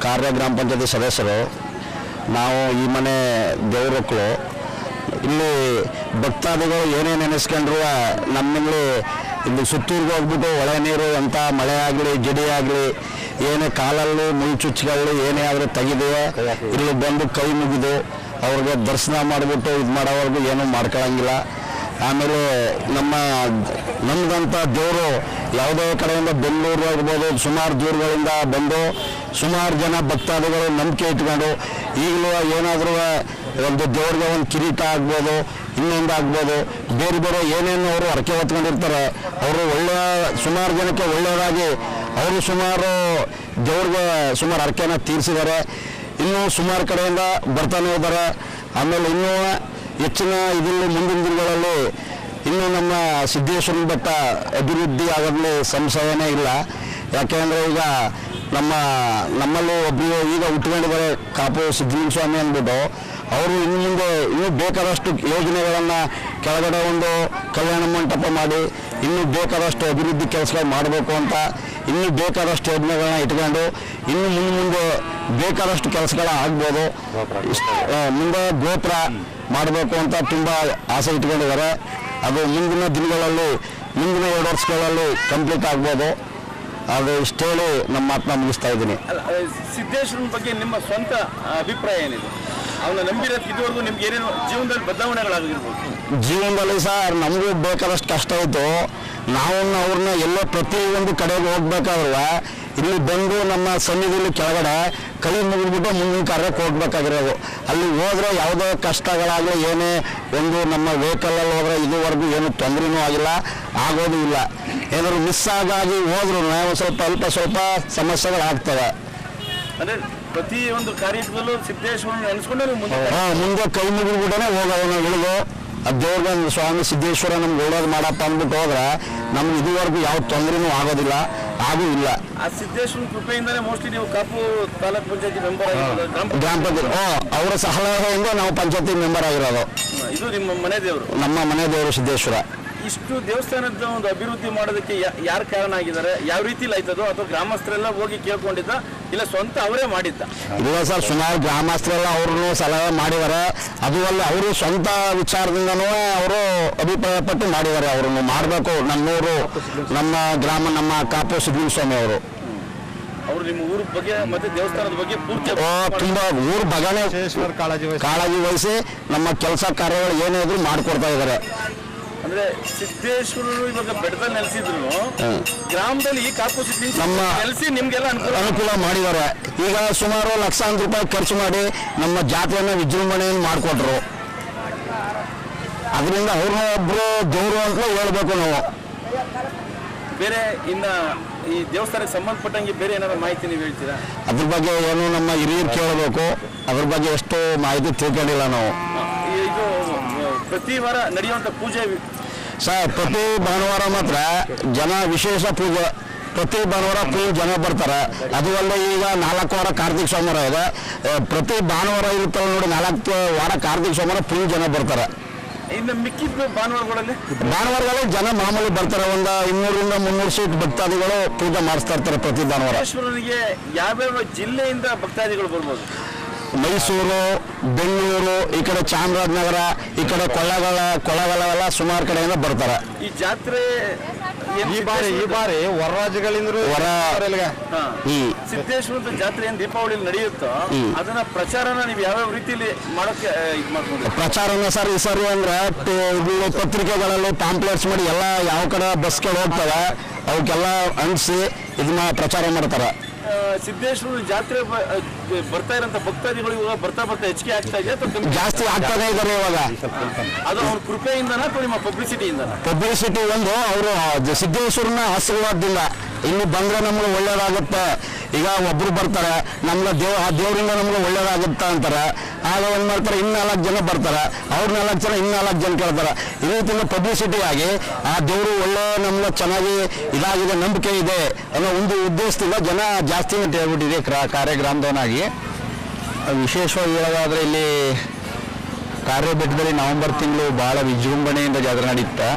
ಕಾರ್ಯ ಗ್ರಾಮ ಪಂಚಾಯತಿ ಸದಸ್ಯರು. ನಾವು ಈ ಮನೆ ದೇವರಕ್ಕಳು ಇಲ್ಲಿ ಭಕ್ತಾದಿಗಳು ಏನೇ ನೆನೆಸ್ಕೊಂಡ್ರು ನಮ್ಮಲ್ಲಿ ಇಲ್ಲಿ ಸುತ್ತೂರಿಗೆ ಹೋಗ್ಬಿಟ್ಟು ಒಳೆ ನೀರು ಅಂತ ಮಳೆ ಆಗಲಿ ಜಡಿ ಆಗಲಿ ಏನೇ ಕಾಲಲ್ಲಿ ಮುಯಿ ಚುಚ್ಚುಗಳು ಏನೇ ಆದರೂ ತೆಗೆದಿವೆ ಇಲ್ಲಿ ಬಂದು ಕೈ ಮುಗಿದು ಅವ್ರಿಗೆ ದರ್ಶನ ಮಾಡಿಬಿಟ್ಟು ಇದು ಮಾಡೋವರೆಗೂ ಏನೂ ಮಾಡ್ಕೊಳ್ಳಂಗಿಲ್ಲ. ಆಮೇಲೆ ನಮ್ಮದಂಥ ದೇವರು ಯಾವುದೇ ಕಡೆಯಿಂದ ಬೆಂಗಳೂರು ಆಗ್ಬೋದು ಸುಮಾರು ದೂರಗಳಿಂದ ಬಂದು ಸುಮಾರು ಜನ ಭಕ್ತಾದಿಗಳು ನಂಬಿಕೆ ಇಟ್ಕೊಂಡು ಈಗಲೂ ಏನಾದರೂ ಒಂದು ದೇವ್ರಿಗೆ ಒಂದು ಕಿರೀಟ ಆಗ್ಬೋದು ಇನ್ನೊಂದು ಆಗ್ಬೋದು ಬೇರೆ ಬೇರೆ ಏನೇನು ಅವರು ಹರಕೆ ಹೊತ್ಕೊಂಡಿರ್ತಾರೆ. ಅವರು ಸುಮಾರು ಜನಕ್ಕೆ ಒಳ್ಳೆಯದಾಗಿ ಅವರು ಸುಮಾರು ದೇವ್ರಿಗೆ ಸುಮಾರು ಹರಕೆನ ತೀರಿಸಿದ್ದಾರೆ. ಇನ್ನೂ ಸುಮಾರು ಕಡೆಯಿಂದ ಬರ್ತಾನೆ ಇದ್ದಾರೆ. ಆಮೇಲೆ ಇನ್ನೂ ಹೆಚ್ಚಿನ ಇದರಲ್ಲಿ ಮುಂದಿನ ದಿನಗಳಲ್ಲಿ ಇನ್ನೂ ನಮ್ಮ ಸಿದ್ದೇಶ್ವರನ ಬೆಟ್ಟ ಅಭಿವೃದ್ಧಿ ಆಗೋದ್ರಲ್ಲಿ ಸಂಶಯನೇ ಇಲ್ಲ. ಯಾಕೆಂದರೆ ಈಗ ನಮ್ಮಲ್ಲಿ ಒಬ್ಬರು ಈಗ ಉಟ್ಕೊಂಡಿದ್ದಾರೆ ಕಾಪು ಸಿದ್ದಲಿಂಗ ಸ್ವಾಮಿ ಅಂದ್ಬಿಟ್ಟು. ಅವರು ಇನ್ನು ಮುಂದೆ ಇನ್ನೂ ಬೇಕಾದಷ್ಟು ಯೋಜನೆಗಳನ್ನು ಕೆಳಗಡೆ ಒಂದು ಕಲ್ಯಾಣ ಮಂಟಪ ಮಾಡಿ ಇನ್ನೂ ಬೇಕಾದಷ್ಟು ಅಭಿವೃದ್ಧಿ ಕೆಲಸಗಳು ಮಾಡಬೇಕು ಅಂತ ಇನ್ನೂ ಬೇಕಾದಷ್ಟು ಯೋಜನೆಗಳನ್ನ ಇಟ್ಕೊಂಡು ಇನ್ನು ಮುಂದೆ ಬೇಕಾದಷ್ಟು ಕೆಲಸಗಳ ಆಗ್ಬೋದು. ಮುಂದೆ ಗೋಪುರ ಮಾಡಬೇಕು ಅಂತ ತುಂಬ ಆಸೆ ಇಟ್ಕೊಂಡಿದ್ದಾರೆ. ಅದು ಮುಂದಿನ ದಿನಗಳಲ್ಲಿ ಮುಂದಿನ 2 ವರ್ಷಗಳಲ್ಲಿ ಕಂಪ್ಲೀಟ್ ಆಗ್ಬೋದು. ಅದು ಇಷ್ಟು ಹೇಳಿ ನಮ್ಮ ಮಾತನ್ನ ಮುಗಿಸ್ತಾ ಇದ್ದೀನಿ. ಸಿದ್ದೇಶ್ವರನ ಬಗ್ಗೆ ನಿಮ್ಮ ಸ್ವಂತ ಅಭಿಪ್ರಾಯ ಏನಿದೆ? ಅವನ್ನ ನಂಬಿರೋದು ಇದುವರೆಗೂ ನಿಮ್ಗೆ ಏನೇನು ಜೀವನದಲ್ಲಿ ಬದಲಾವಣೆಗಳಾಗಿರ್ಬೋದು? ಜೀವನದಲ್ಲಿ ಸರ್ ನಮಗೂ ಬೇಕಾದಷ್ಟು ಕಷ್ಟ ಆಯಿತು. ಅವ್ರನ್ನ ಎಲ್ಲೋ ಪ್ರತಿಯೊಂದು ಕಡೆಗೆ ಹೋಗ್ಬೇಕಾದ್ರೆ ಇಲ್ಲಿ ಬಂದು ನಮ್ಮ ಸನ್ನಿಧಿಯಲ್ಲಿ ಕೆಳಗಡೆ ಕೈ ಮುಗಿದ್ಬಿಟ್ಟು ಮುಂದಿನ ಕಾರ್ಯಕ್ಕೆ ಹೋಗ್ಬೇಕಾಗಿರೋದು. ಅಲ್ಲಿ ಹೋದ್ರೆ ಯಾವುದೇ ಕಷ್ಟಗಳಾಗಲಿ ಏನೇ ಒಂದು ನಮ್ಮ ವೆಹಿಕಲಲ್ಲಿ ಹೋದ್ರೆ ಇದುವರೆಗೂ ಏನು ತೊಂದರೆನೂ ಆಗಿಲ್ಲ, ಆಗೋದು ಇಲ್ಲ. ಏನಾದ್ರು ಮಿಸ್ ಆಗಿ ಹೋದ್ರು ಸ್ವಲ್ಪ ಸಮಸ್ಯೆಗಳಾಗ್ತವೆ. ಅಂದರೆ ಪ್ರತಿ ಒಂದು ಕಾರ್ಯಕ್ರಮದಲ್ಲೂ ಸಿದ್ದೇಶ್ವರನ ನೆನೆಸ್ಕೊಂಡೆ ಮುಂದೆ ಕೈ ಮುಗಿದ್ಬಿಟ್ಟೇ ಹೋಗೋದು ಇಳಿದು ದೇವ್ರಿಗೆ ಸ್ವಾಮಿ ಸಿದ್ದೇಶ್ವರ ನಮ್ಗೆ ಒಳ್ಳೇದು ಮಾಡಪ್ಪ ಅಂದ್ಬಿಟ್ಟು ಹೋದ್ರೆ ನಮ್ಗೆ ಇದುವರೆಗೂ ಯಾವ ತೊಂದರೆನೂ ಆಗೋದಿಲ್ಲ, ಆಗೂ ಇಲ್ಲ. ಆ ಸಿದ್ದೇಶ್ವರನ ಕೃಪೆಯಿಂದಲೇ ಮೋಸ್ಟ್ಲಿ ನೀವು ಕಾಪು ತಾಲೂಕ್ ಪಂಚಾಯತಿ ಮೆಂಬರ್ ಆಗಿರೋದು. ಗ್ರಾಮ ಪಂಚಾಯತಿ ಅವರ ಸಲಹೆಯಿಂದ ನಾವು ಪಂಚಾಯತಿ ಮೆಂಬರ್ ಆಗಿರೋದು. ಇದು ನಿಮ್ಮ ಮನೆ ದೇವರು? ನಮ್ಮ ಮನೆ ದೇವರು ಸಿದ್ದೇಶ್ವರ. ಇಷ್ಟು ದೇವಸ್ಥಾನದ ಒಂದು ಅಭಿವೃದ್ಧಿ ಮಾಡೋದಕ್ಕೆ ಯಾರು ಕಾರಣ ಆಗಿದ್ದಾರೆ? ಯಾವ ರೀತಿಲಿ ಆಯ್ತದೋ ಅಥವಾ ಗ್ರಾಮಸ್ಥರೆಲ್ಲ ಹೋಗಿ ಕೇಳ್ಕೊಂಡಿದ್ದ ಇಲ್ಲ ಸ್ವಂತ ಅವರೇ ಮಾಡಿದ್ದ? ಇಲ್ಲ ಸರ್, ಸುಮಾರು ಗ್ರಾಮಸ್ಥರೆಲ್ಲ ಅವ್ರನ್ನು ಸಲಹೆ ಮಾಡಿದ್ದಾರೆ. ಅದು ಅಲ್ಲ ಅವರು ಸ್ವಂತ ವಿಚಾರದಿಂದನೂ ಅವರು ಅಭಿಪ್ರಾಯ ಪಟ್ಟು ಮಾಡಿದ್ದಾರೆ. ಅವ್ರನ್ನು ಮಾಡಬೇಕು. ನಮ್ಮೂರು ನಮ್ಮ ಗ್ರಾಮ ನಮ್ಮ ಕಾಪು ಸಿದ್ದಲಿಂಗ ಸ್ವಾಮಿ ಅವರು ನಿಮ್ಮ ಊರ ಬಗ್ಗೆ ಮತ್ತೆ ದೇವಸ್ಥಾನದ ಬಗ್ಗೆ ಪೂರ್ತಿ ತುಂಬಾ ಊರ ಬಗ್ಗೆನೇ ಕಾಳಜಿ ವಹಿಸಿ ನಮ್ಮ ಕೆಲಸ ಕಾರ್ಯಗಳು ಏನೇ ಇದ್ರು ಮಾಡಿಕೊಡ್ತಾ ಇದ್ದಾರೆ. ಅಂದ್ರೆ ಸಿದ್ದೇಶ್ವರರು ಇವಾಗ ಬೆಟ್ಟದಲ್ಲಿ ನೆಲೆಸಿದ್ರು ಗ್ರಾಮದಲ್ಲಿ ಈ ಕಾಪು ಸಿದ್ದಲಿಂಗ ನಮ್ಮ ನೆಲೆಸಿ ನಿಮ್ಗೆಲ್ಲ ಅನುಕೂಲ ಮಾಡಿದ್ದಾರೆ. ಈಗ ಸುಮಾರು ಲಕ್ಷಾಂತರ ರೂಪಾಯಿ ಖರ್ಚು ಮಾಡಿ ನಮ್ಮ ಜಾತ್ರೆಯನ್ನ ವಿಜೃಂಭಣೆಯನ್ನು ಮಾಡಿಕೊಟ್ರು. ಅದರಿಂದ ಅವ್ರನ್ನ ಒಬ್ರು ದೇವರು ಅಂತ ಹೇಳ್ಬೇಕು ನಾವು. ಬೇರೆ ಇನ್ನ ಈ ದೇವಸ್ಥಾನಕ್ಕೆ ಸಂಬಂಧಪಟ್ಟಂಗೆ ಬೇರೆ ಏನಾದ್ರು ಮಾಹಿತಿ ನೀವು ಹೇಳ್ತೀರಾ? ಅದ್ರ ಬಗ್ಗೆ ಏನು ನಮ್ಮ ಹಿರಿಯರು ಕೇಳಬೇಕು. ಅದ್ರ ಬಗ್ಗೆ ಎಷ್ಟು ಮಾಹಿತಿ ತಿಳ್ಕೊಂಡಿಲ್ಲ ನಾವು. ಇದು ಪ್ರತಿ ವಾರ ನಡೆಯುವಂತ ಪೂಜೆ ಸರ್, ಪ್ರತಿ ಭಾನುವಾರ ಮಾತ್ರ ಜನ ವಿಶೇಷ ಪೂಜೆ. ಪ್ರತಿ ಭಾನುವಾರ ಫುಲ್ ಜನ ಬರ್ತಾರೆ. ಅದು ಅಲ್ಲದೆ ಈಗ 4 ವಾರ ಕಾರ್ತಿಕ ಸೋಮವಾರ ಇದೆ. ಪ್ರತಿ ಭಾನುವಾರ ಇರುತ್ತಲ್ಲ ನೋಡಿ, 4 ವಾರ ಕಾರ್ತಿಕ ಸೋಮವಾರ ಫುಲ್ ಜನ ಬರ್ತಾರೆ. ಇನ್ನು ಮಿಕ್ಕಿದ ಭಾನುವಾರಗಳಲ್ಲಿ ಜನ ಮಾಮೂಲಿ ಬರ್ತಾರೆ. ಒಂದು 200-300 ಸೀಟ್ ಭಕ್ತಾದಿಗಳು ಪೂಜೆ ಮಾಡಿಸ್ತಾ ಇರ್ತಾರೆ ಪ್ರತಿ ಭಾನುವಾರ. ಈಶ್ವರನಿಗೆ ಯಾವ್ಯಾವ ಜಿಲ್ಲೆಯಿಂದ ಭಕ್ತಾದಿಗಳು ಬರ್ಬೋದು? ಮೈಸೂರು, ಬೆಂಗಳೂರು, ಈ ಕಡೆ ಚಾಮರಾಜನಗರ, ಈ ಕಡೆ ಕೊಳ್ಳೇಗಾಲ ಸುಮಾರು ಕಡೆಯಿಂದ ಬರ್ತಾರೆ. ಈ ಜಾತ್ರೆ ಈ ಬಾರಿ ಹೊರ ರಾಜ್ಯಗಳಿಂದ ಸಿದ್ದೇಶ್ವರ ಜಾತ್ರೆ ಏನ್ ದೀಪಾವಳಿ ನಡೆಯುತ್ತೋ ಅದನ್ನ ಪ್ರಚಾರನ ನೀವು ಯಾವ ರೀತಿಯಲ್ಲಿ ಮಾಡೋಕೆ ಇದು ಮಾಡ್ಕೊಂಡು? ಪ್ರಚಾರನ ಸರ್ ಈ ಸರಿ ಅಂದ್ರೆ ಪತ್ರಿಕೆಗಳಲ್ಲಿ ಪಾಂಪ್ಲೆಟ್ಸ್ ಮಾಡಿ ಎಲ್ಲ ಯಾವ ಕಡೆ ಬಸ್ಗಳು ಹೋಗ್ತವೆ ಅವಕ್ಕೆಲ್ಲ ಅಂಟಿಸಿ ಇದನ್ನ ಪ್ರಚಾರ ಮಾಡ್ತಾರೆ. ಸಿದ್ದೇಶ್ವರ ಜಾತ್ರೆ ಬರ್ತಾ ಇರೋಂಥ ಭಕ್ತಾದಿಗಳು ಇವಾಗ ಬರ್ತಾ ಹೆಚ್ಚಿಗೆ ಆಗ್ತಾ ಇದೆ ಅಥವಾ ಜಾಸ್ತಿ ಆಗ್ತಾನೆ ಇದ್ದಾರೆ ಇವಾಗ? ಅದು ಅವ್ರ ಕೃಪೆಯಿಂದನ ಅಥವಾ ನಿಮ್ಮ ಪಬ್ಲಿಸಿಟಿಯಿಂದ? ಪಬ್ಲಿಸಿಟಿ ಒಂದು ಅವರು ಸಿದ್ದೇಶ್ವರನ ಆಶೀರ್ವಾದದಿಂದ ಇಲ್ಲಿ ಬಂದ್ರೆ ನಮ್ಗೆ ಒಳ್ಳೇದಾಗುತ್ತೆ. ಈಗ ಒಬ್ರು ಬರ್ತಾರೆ ನಮ್ಗೆ ದೇವರಿಂದ ನಮ್ಗೆ ಒಳ್ಳೇದಾಗುತ್ತೆ ಅಂತಾರೆ. ಆಗ ಏನ್ ಮಾಡ್ತಾರೆ, 4 ಜನ ಬರ್ತಾರೆ, ಅವ್ರ 4 ಜನ 4 ಜನ ಕೇಳ್ತಾರೆ. ಈ ರೀತಿಯಿಂದ ಪಬ್ಲಿಸಿಟಿ ಆಗಿ ಆ ದೇವರು ಒಳ್ಳೆ ನಮ್ಗೆ ಚೆನ್ನಾಗಿ ಇದಾಗಿದೆ, ನಂಬಿಕೆ ಇದೆ ಅನ್ನೋ ಒಂದು ಉದ್ದೇಶದಿಂದ ಜನ ಜಾಸ್ತಿ ಹೇಳ್ಬಿಟ್ಟಿದೆ ಕಾರ್ಯಗ್ರಾಮದವನಾಗಿ. ವಿಶೇಷವಾಗಿ ಹೇಳೋದಾದ್ರೆ ಇಲ್ಲಿ ಕಾರ್ಯಬೆಟ್ಟದಲ್ಲಿ ನವೆಂಬರ್ ತಿಂಗಳು ಬಹಳ ವಿಜೃಂಭಣೆಯಿಂದ ಜಾತ್ರೆ ನಡೆಯುತ್ತೆ.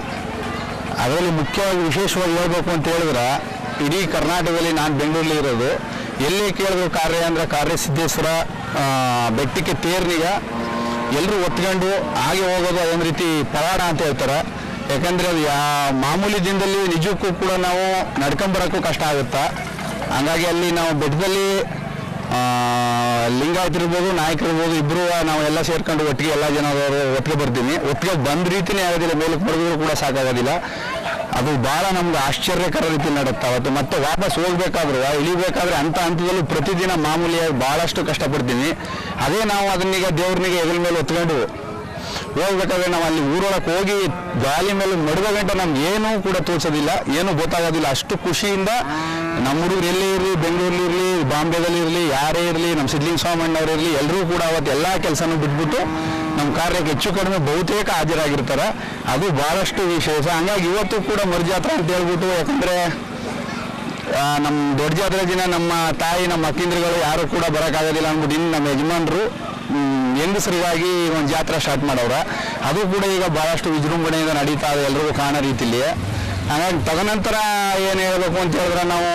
ಅದರಲ್ಲಿ ಮುಖ್ಯವಾಗಿ ವಿಶೇಷವಾಗಿ ಹೇಳ್ಬೇಕು ಅಂತ ಹೇಳಿದ್ರೆ ಇಡೀ ಕರ್ನಾಟಕದಲ್ಲಿ, ನಾನು ಬೆಂಗಳೂರಲ್ಲಿ ಇರೋದು, ಎಲ್ಲಿ ಕೇಳಿದ್ರು ಕಾರ್ಯ ಅಂದರೆ ಕಾರ್ಯ ಸಿದ್ದೇಶ್ವರ ಬೆಟ್ಟಕ್ಕೆ ತೇರ್ನಿಗ ಎಲ್ಲರೂ ಒತ್ಕೊಂಡು ಹಾಗೆ ಹೋಗೋದು ಅದೊಂದು ರೀತಿ ಪವಾಡ ಅಂತ ಹೇಳ್ತಾರೆ. ಯಾಕಂದರೆ ಅದು ಮಾಮೂಲಿ ದಿನದಲ್ಲಿ ನಿಜಕ್ಕೂ ಕೂಡ ನಾವು ನಡ್ಕೊಂಬರೋಕ್ಕೂ ಕಷ್ಟ ಆಗುತ್ತಾ. ಹಂಗಾಗಿ ಅಲ್ಲಿ ನಾವು ಬೆಟ್ಟದಲ್ಲಿ ಲಿಂಗಾಯತರಿರ್ಬೋದು ನಾಯಕರಿರ್ಬೋದು ಇಬ್ಬರು ನಾವು ಎಲ್ಲ ಸೇರ್ಕೊಂಡು ಒಟ್ಟಿಗೆ ಎಲ್ಲ ಜನದವರು ಒಟ್ಟಿಗೆ ಬರ್ತೀನಿ. ಒಟ್ಟಿಗೆ ಬಂದ ರೀತಿನೇ ಆಗೋದಿಲ್ಲ, ಮೇಲಕ್ಕೆ ಬರೆದ್ರು ಕೂಡ ಸಾಕಾಗೋದಿಲ್ಲ. ಅದು ಭಾಳ ನಮ್ಗೆ ಆಶ್ಚರ್ಯಕರ ರೀತಿ ನಡುತ್ತೆ. ಅವತ್ತು ಮತ್ತೆ ವಾಪಸ್ ಹೋಗ್ಬೇಕಾದ್ರೂ ಇಳಿಬೇಕಾದ್ರೆ ಅಂಥ ಹಂತದಲ್ಲೂ ಪ್ರತಿದಿನ ಮಾಮೂಲಿಯಾಗಿ ಭಾಳಷ್ಟು ಕಷ್ಟಪಡ್ತೀನಿ. ಅದೇ ನಾವು ಅದನ್ನೀಗ ದೇವ್ರನಿಗೆ ಹೆಗಲ ಮೇಲೆ ಹೊತ್ಕೊಂಡು ಹೋಗ್ಬೇಕಾದ್ರೆ ನಾವು ಅಲ್ಲಿ ಊರೊಳಗೆ ಹೋಗಿ ಗಾಲಿ ಮೇಲೆ ಮಡುವ ಗಂಟೆ ನಮ್ಗೆ ಏನೂ ಕೂಡ ತೋರಿಸೋದಿಲ್ಲ, ಏನೂ ಗೊತ್ತಾಗೋದಿಲ್ಲ. ಅಷ್ಟು ಖುಷಿಯಿಂದ ನಮ್ಮ ಹುಡುಗರು ಎಲ್ಲೇ ಇರಲಿ, ಬೆಂಗಳೂರಲ್ಲಿ ಇರಲಿ, ಬಾಂಬೆದಲ್ಲಿ ಇರಲಿ, ಯಾರೇ ಇರಲಿ, ನಮ್ಮ ಸಿದ್ಲಿಂಗ ಸ್ವಾಮಣ್ಣವ್ರು ಇರಲಿ, ಎಲ್ಲರೂ ಕೂಡ ಅವತ್ತು ಎಲ್ಲ ಕೆಲಸನೂ ಬಿಟ್ಬಿಟ್ಟು ನಮ್ಮ ಕಾರ್ಯಕ್ಕೆ ಹೆಚ್ಚು ಕಡಿಮೆ ಬಹುತೇಕ ಹಾಜರಾಗಿರ್ತಾರೆ. ಅದು ಭಾಳಷ್ಟು ವಿಶೇಷ. ಹಂಗಾಗಿ ಇವತ್ತು ಕೂಡ ಮರುಜಾತ್ರೆ ಅಂತ ಹೇಳ್ಬಿಟ್ಟು, ಯಾಕಂದರೆ ನಮ್ಮ ದೊಡ್ಡ ಜಾತ್ರೆ ದಿನ ನಮ್ಮ ತಾಯಿ ನಮ್ಮ ಅಕ್ಕಿಂದ್ರುಗಳು ಯಾರು ಕೂಡ ಬರೋಕ್ಕಾಗೋದಿಲ್ಲ ಅಂದ್ಬಿಟ್ಟು ಇನ್ನು ನಮ್ಮ ಯಜಮಾನರು ಹೆಂಗಸರಿಗಾಗಿ ಒಂದು ಜಾತ್ರೆ ಸ್ಟಾರ್ಟ್ ಮಾಡವ್ರ. ಅದು ಕೂಡ ಈಗ ಭಾಳಷ್ಟು ವಿಜೃಂಭಣೆಯಿಂದ ನಡೀತಾ ಇದೆ, ಎಲ್ರಿಗೂ ಕಾಣೋ ರೀತಿಯಲ್ಲಿ. ಹಾಗಾಗಿ ತದನಂತರ ಏನು ಹೇಳಬೇಕು ಅಂತ ಹೇಳಿದ್ರೆ, ನಾವು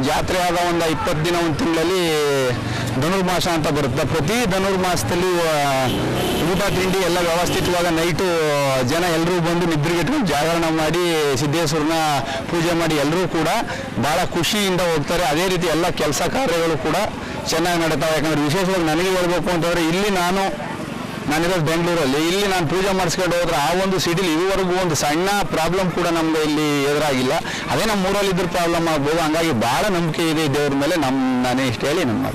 ಜಾತ್ರೆ ಆದ ಒಂದು 20 ದಿನ ಒಂದು ತಿಂಗಳಲ್ಲಿ ಧನುರ್ಮಾಸ ಅಂತ ಬರುತ್ತೆ. ಪ್ರತಿ ಧನುರ್ಮಾಸದಲ್ಲಿ ಊಟ ತಿಂಡಿ ಎಲ್ಲ ವ್ಯವಸ್ಥಿತವಾಗಿ ನೈಟು ಜನ ಎಲ್ಲರೂ ಬಂದು ನಿದ್ರೆಗಿಟ್ಕೊಂಡು ಜಾಗರಣ ಮಾಡಿ ಸಿದ್ದೇಶ್ವರನ ಪೂಜೆ ಮಾಡಿ ಎಲ್ಲರೂ ಕೂಡ ಭಾಳ ಖುಷಿಯಿಂದ ಹೋಗ್ತಾರೆ. ಅದೇ ರೀತಿ ಎಲ್ಲ ಕೆಲಸ ಕಾರ್ಯಗಳು ಕೂಡ ಚೆನ್ನಾಗಿ ನಡೀತಾವೆ. ಯಾಕಂದರೆ ವಿಶೇಷವಾಗಿ ನನಗೆ ಹೇಳ್ಬೇಕು ಅಂತಂದರೆ, ಇಲ್ಲಿ ನಾನಿರೋದು ಬೆಂಗಳೂರಲ್ಲಿ, ಇಲ್ಲಿ ನಾನು ಪೂಜೆ ಮಾಡಿಸ್ಕೊಂಡು ಹೋದ್ರೆ ಆ ಒಂದು ಸಿಟಿಲಿ ಇದುವರೆಗೂ ಒಂದು ಸಣ್ಣ ಪ್ರಾಬ್ಲಮ್ ಕೂಡ ನಮ್ಗೆ ಇಲ್ಲಿ ಎದುರಾಗಿಲ್ಲ. ಅದೇ ನಮ್ಮ ಊರಲ್ಲಿ ಇದ್ರ ಪ್ರಾಬ್ಲಮ್ ಆಗ್ಬೋದು. ಹಂಗಾಗಿ ಭಾಳ ನಂಬಿಕೆ ಇದೆ ದೇವ್ರ ಮೇಲೆ. ನಾನೇ ಇಷ್ಟು ಹೇಳಿ ನಮ್ಮ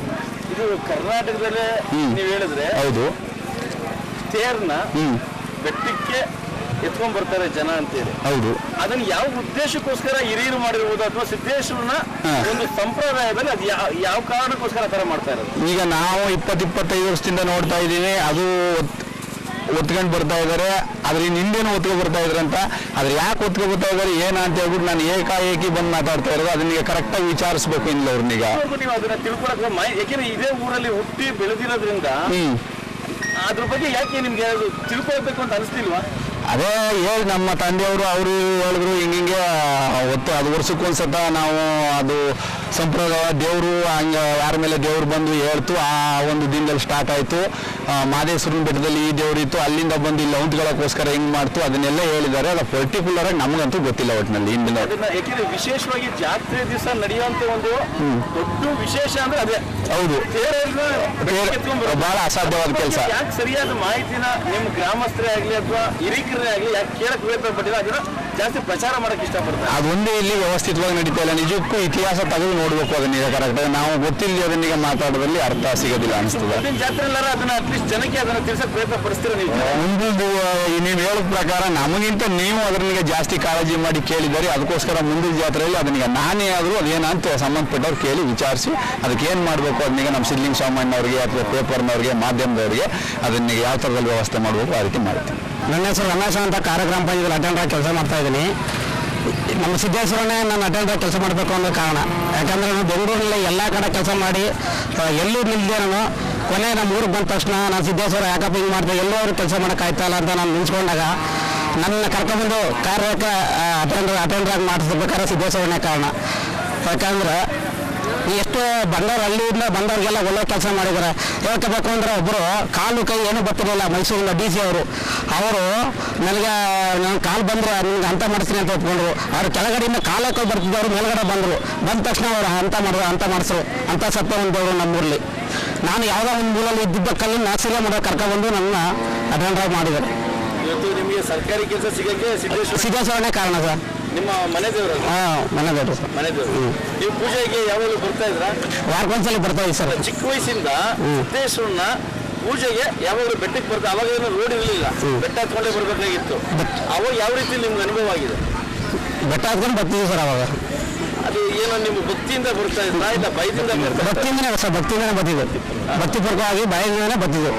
ಇದು ಕರ್ನಾಟಕದಲ್ಲೇ ನೀವು ಹೇಳಿದ್ರೆ ಹೌದು, ತೇರ್ನ ಬೆಟ್ಟಕ್ಕೆ ಎತ್ಕೊಂಡ್ ಬರ್ತಾರೆ ಜನ ಅಂತೇಳಿ. ಹೌದು. ಅದನ್ನ ಯಾವ ಉದ್ದೇಶಕ್ಕೋಸ್ಕರ ಹಿರಿಯರು ಮಾಡಿರ್ಬೋದು, ಅಥವಾ ಸಿದ್ದೇಶ್ವರನ ಒಂದು ಸಂಪ್ರದಾಯದಲ್ಲಿ ಅದು ಯಾವ ಕಾರಣಕ್ಕೋಸ್ಕರ ತರ ಮಾಡ್ತಾ ಇರೋದು? ಈಗ ನಾವು 20-25 ವರ್ಷದಿಂದ ನೋಡ್ತಾ ಇದ್ದೀವಿ, ಅದು ಒತ್ಕೊಂಡು ಬರ್ತಾ ಇದ್ದಾರೆ. ಅದ್ರ ಹಿಂದೇನು ಒತ್ಕೊಂಡು ಬರ್ತಾ ಇದ್ರು ಅಂತ. ಆದ್ರೆ ಯಾಕೆ ಒತ್ಕೊಂಡು ಬರ್ತಾ ಇದ್ದಾರೆ ಏನ ಅಂತ ಹೇಳ್ಬಿಟ್ಟು ನಾನು ಏಕಾಏಕಿ ಬಂದು ಮಾತಾಡ್ತಾ ಇರೋದು. ಅದನ್ನ ಕರೆಕ್ಟಾಗಿ ವಿಚಾರಿಸ್ಬೇಕು ಇಲ್ಲ ಅವ್ರನ್ನೀಗ. ನೀವು ಅದನ್ನ ತಿಳ್ಕೊಳಕ್ ಯಾಕೆಂದ್ರೆ ಇದೇ ಊರಲ್ಲಿ ಹುಟ್ಟಿ ಬೆಳೆದಿರೋದ್ರಿಂದ ಅದ್ರ ಬಗ್ಗೆ ಯಾಕೆ ನಿಮ್ಗೆ ತಿಳ್ಕೊಳ್ಬೇಕು ಅಂತ ಅನಿಸ್ತಿಲ್ವಾ? ಅದೇ ಹೇಳಿ ನಮ್ಮ ತಂದೆಯವರು ಅವರು ಹೇಳಿದ್ರು, ಹಿಂಗೆ ಅದು ವರ್ಷಕ್ಕೊಂದ್ಸತ ನಾವು ಅದು ಸಂಪ್ರದಾಯ ದೇವರು ಹಂಗೆ ಯಾರ ಮೇಲೆ ದೇವ್ರು ಬಂದು ಹೇಳ್ತು. ಆ ಒಂದು ದಿನದಲ್ಲಿ ಸ್ಟಾರ್ಟ್ ಆಯಿತು. ಮಾದೇಶ್ವರನ ಬೆಟ್ಟದಲ್ಲಿ ಈ ದೇವ್ರು ಇತ್ತು, ಅಲ್ಲಿಂದ ಬಂದು ಇಲ್ಲಿ ಔಂಟ್ಗಳಕ್ಕೋಸ್ಕರ ಹಿಂಗೆ ಮಾಡ್ತು, ಅದನ್ನೆಲ್ಲ ಹೇಳಿದ್ದಾರೆ. ಅದು ಪರ್ಟಿಕ್ಯುಲರ್ ಆಗಿ ನಮಗಂತೂ ಗೊತ್ತಿಲ್ಲ ಒಟ್ಟಿನಲ್ಲಿ ಹಿಂದಿನ. ಯಾಕೆಂದ್ರೆ ವಿಶೇಷವಾಗಿ ಜಾತ್ರೆ ದಿವಸ ನಡೆಯುವಂತ ಒಂದು ದೊಡ್ಡ ವಿಶೇಷ ಅಂದ್ರೆ ಅದೇ. ಹೌದು, ಬಹಳ ಅಸಾಧ್ಯವಾದ ಕೆಲಸ. ಯಾಕೆ ಸರಿಯಾದ ಮಾಹಿತಿನ ನಿಮ್ಮ ಗ್ರಾಮಸ್ಥರೇ ಆಗ್ಲಿ ಅಥವಾ ಹಿರಿಕರೇ ಆಗ್ಲಿ ಯಾಕೆ ಕೇಳಕ್ ಬೇಕಾಗ್ಬಿಟ್ಟಿಲ್ಲ, ಅದನ್ನ ಜಾಸ್ತಿ ಪ್ರಚಾರ ಮಾಡಕ್ ಇಷ್ಟಪಡ್ತಾರೆ. ಅದೊಂದೇ ಇಲ್ಲಿ ವ್ಯವಸ್ಥಿತವಾಗಿ ನಡೀತಾ ಇಲ್ಲ. ನಿಜಕ್ಕೂ ಇತಿಹಾಸ ತೆಗೆದು ನೋಡ್ಬೇಕು ಅದನ್ನೀಗ ಕರೆಕ್ಟ್. ನಾವು ಗೊತ್ತಿಲ್ಲ ಅದನ್ನೀಗ ಮಾತಾಡೋದ್ರಲ್ಲಿ ಅರ್ಥ ಸಿಗೋದಿಲ್ಲ ಅನಿಸ್ತದೆ. ಜಾತ್ರೆ ಎಲ್ಲಾರ ಅದನ್ನ ಅಟ್ಲೀಸ್ಟ್ ಜನಕ್ಕೆ ಅದನ್ನ ತಿಳಿಸಕ್ ಪ್ರಯತ್ನ ಪಡಿಸ್ತೀರ ನೀವು? ಮುಂದಿನ ನೀವು ಹೇಳೋ ಪ್ರಕಾರ ನಮಗಿಂತ ನೀವು ಅದನ್ನ ಜಾಸ್ತಿ ಕಾಳಜಿ ಮಾಡಿ ಕೇಳಿದ್ದಾರೆ. ಅದಕ್ಕೋಸ್ಕರ ಮುಂದಿನ ಜಾತ್ರೆಯಲ್ಲಿ ಅದನ್ನೀಗ ನಾನೇ ಆದರೂ ಅದೇನಂತ ಸಂಬಂಧಪಟ್ಟವ್ರು ಕೇಳಿ ವಿಚಾರಿಸಿ ಅದಕ್ಕೆ ಏನು ಮಾಡಬೇಕು ಅದನ್ನೀಗ ನಮ್ಮ ಸಿದ್ಲಿಂಗ ಸ್ವಾಮಣ್ಣವ್ರಿಗೆ ಅಥವಾ ಪೇಪರ್ನವ್ರಿಗೆ ಮಾಧ್ಯಮದವ್ರಿಗೆ ಅದನ್ನೀಗ ಯಾವ ಥರದಲ್ಲಿ ವ್ಯವಸ್ಥೆ ಮಾಡಬೇಕು ಆ ರೀತಿ ಮಾಡ್ತೀನಿ. ನನ್ನ ಹೆಸರು ರಮೇಶ ಅಂತ ಕಾರ್ಯಕ್ರಮ ಪಂಚಾಯತ್ ಅಟೆಂಡರ್ ಕೆಲಸ ಮಾಡ್ತಾ ಇದ್ದೀನಿ. ನಮ್ಮ ಸಿದ್ದೇಶ್ವರನೇ ನಾನು ಅಟೆಂಡರ್ ಕೆಲಸ ಮಾಡಬೇಕು ಅನ್ನೋ ಕಾರಣ. ಯಾಕಂದರೆ ನಾನು ಬೆಂಗಳೂರಿನಲ್ಲಿ ಎಲ್ಲ ಕಡೆ ಕೆಲಸ ಮಾಡಿ ಎಲ್ಲೂ ನಿಲ್ಲದೆ ನಾನು ಕೊನೆ ನಮ್ಮ ಊರಿಗೆ ಬಂದ ತಕ್ಷಣ ನಾನು ಸಿದ್ದೇಶ್ವರ ಯಾಕಪ್ಪ ಹಿಂಗೆ ಮಾಡ್ದೆ, ಎಲ್ಲರೂ ಅವ್ರಿಗೆ ಕೆಲಸ ಮಾಡೋಕ್ಕಾಯ್ತಲ್ಲ ಅಂತ ನಾನು ನಿಲ್ಸ್ಕೊಂಡಾಗ ನನ್ನ ಕರ್ಕೊಂಡ್ಬಂದು ಕಾರ್ಯಕ್ಕೆ ಅಟೆಂಡರಾಗಿ ಮಾಡಿಸ್ಬೇಕಾದ್ರೆ ಸಿದ್ದೇಶ್ವರನೇ ಕಾರಣ. ಯಾಕಂದ್ರೆ ಎಷ್ಟು ಬಂದವ್ರು ಹಳ್ಳಿಯಿಂದ ಬಂದವ್ರಿಗೆಲ್ಲ ಒಳ್ಳೆ ಕೆಲಸ ಮಾಡಿದ್ದಾರೆ. ಹೇಳ್ಕೋಬೇಕು ಅಂದರೆ ಒಬ್ಬರು ಕಾಲು ಕೈ ಏನೂ ಬರ್ತಿರಲಿಲ್ಲ, ಮೈಸೂರಿನ DC ಅವರು ನನಗೆ ನನ್ನ ಕಾಲು ಬಂದರೆ ನಿಮ್ಗೆ ಅಂತ ಮಾಡಿಸ್ತೀನಿ ಅಂತ ಒಪ್ಕೊಂಡ್ರು. ಅವ್ರು ಕೆಳಗಡೆಯಿಂದ ಕಾಲು ಹಾಕಿ ಬರ್ತಿದ್ದವರು ಮೇಲ್ಗಡೆ ಬಂದರು. ಬಂದ ತಕ್ಷಣ ಅವರು ಅಂತ ಮಾಡಿಸ್ರು. ಅಂತ ಸತ್ತ ಒಂದವರು ನಮ್ಮೂರಲ್ಲಿ. ನಾನು ಯಾವುದೋ ಒಂದು ಮೂಲಲ್ಲಿ ಇದ್ದಿದ್ದ ಕಲ್ಲು ನಾಸಿಲೆ ಮಾಡೋ ಕರ್ಕೊಂಡ್ಬಂದು ನನ್ನ ಅಟೆಂಡರ್ ಮಾಡಿದ್ದಾರೆ. ಇವತ್ತು ನಿಮಗೆ ಸರ್ಕಾರಿ ಕೆಲಸ ಸಿಗಕ್ಕೆ ಸಿದ್ದೇಶ್ವರನೇ ಕಾರಣ ಸರ್. ನಿಮ್ಮ ಮನೆ ದೇವರು? ಮನೆ ದೇವರು ಸರ್. ಮನೆ ದೇವರು. ನೀವು ಪೂಜೆಗೆ ಯಾವಾಗಲೂ ಬರ್ತಾ ಇದ್ರ? ವಾರಕ್ಕೊಂದ್ಸಲಿ ಬರ್ತಾ ಇದ್ದೀವಿ ಸರ್. ಚಿಕ್ಕ ವಯಸ್ಸಿಂದ ಸಿದ್ದೇಶ್ವರನ ಪೂಜೆಗೆ ಯಾವಾಗಲೂ ಬೆಟ್ಟಕ್ಕೆ ಬರ್ತಾ, ಅವಾಗ ಏನು ರೋಡ್ ಇರಲಿಲ್ಲ, ಬೆಟ್ಟ ಹತ್ಕೊಂಡೇ ಬರ್ಬೇಕಾಗಿತ್ತು. ಅವಾಗ ಯಾವ ರೀತಿ ನಿಮ್ಗೆ ಅನುಭವ ಆಗಿದೆ? ಬೆಟ್ಟ ಹತ್ಕೊಂಡು ಬರ್ತಿದ್ದೀವಿ ಸರ್. ಅವಾಗ ಅದು ಏನೋ ನಿಮ್ಮ ಭಕ್ತಿಯಿಂದ ಬರ್ತಾ ಇದ್ರ ಇಲ್ಲ ಭಯದಿಂದ? ಭಕ್ತಿಯಿಂದನೇ ಸರ್, ಭಕ್ತಿಯಿಂದನೇ ಬರ್ತಿದ್ದೆ. ಭಕ್ತಿಪೂರ್ವಕವಾಗಿ ಭಯದಿಂದನೇ ಬರ್ತಿದ್ದೆ.